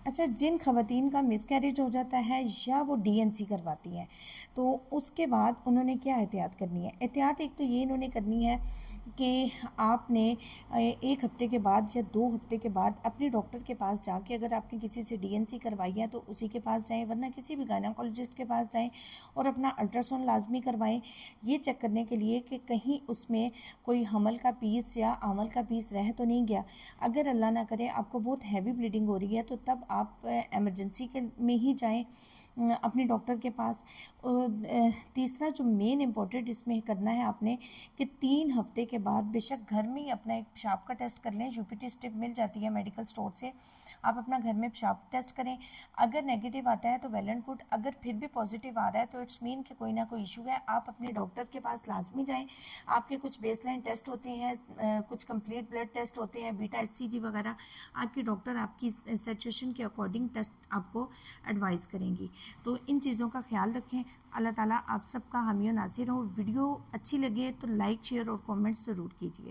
अच्छा, जिन ख़वातीन का मिसकैरेज हो जाता है या वो डीएनसी करवाती हैं, तो उसके बाद उन्होंने क्या एहतियात करनी है? एहतियात एक तो ये इन्होंने करनी है कि आपने 1 हफ़्ते के बाद या 2 हफ़्ते के बाद अपने डॉक्टर के पास जाके, अगर आपने किसी से डीएनसी करवाई है तो उसी के पास जाएँ, वरना किसी भी गायनेकोलॉजिस्ट के पास जाएँ और अपना अल्ट्रासाउंड लाज़मी करवाएँ, ये चेक करने के लिए कि कहीं उसमें कोई हमल का पीस या आंवल का पीस रह तो नहीं गया। अगर अल्लाह ना करे आपको बहुत हैवी ब्लीडिंग हो रही है, तो तब आप इमरजेंसी के में ही जाएँ अपने डॉक्टर के पास। तीसरा जो मेन इम्पोर्टेंट इसमें करना है आपने, कि 3 हफ्ते के बाद बेशक घर में ही अपना एक पेशाब का टेस्ट कर लें। यूपीटी स्ट्रिप मिल जाती है मेडिकल स्टोर से, आप अपना घर में पेशाब टेस्ट करें। अगर नेगेटिव आता है तो वेल एंड गुड, अगर फिर भी पॉजिटिव आ रहा है तो इट्स मीन कि कोई ना कोई इशू है। आप अपने डॉक्टर के पास लाजमी जाएँ। आपके कुछ बेसलाइन टेस्ट होते हैं, कुछ कंप्लीट ब्लड टेस्ट होते हैं, बीटा एचसीजी वगैरह। आपके डॉक्टर आपकी सिचुएशन के अकॉर्डिंग टेस्ट आपको एडवाइस करेंगी। तो इन चीज़ों का ख्याल रखें। अल्लाह ताला आप सबका हामी और नासिर हो। वीडियो अच्छी लगे तो लाइक, शेयर और कमेंट्स ज़रूर कीजिए।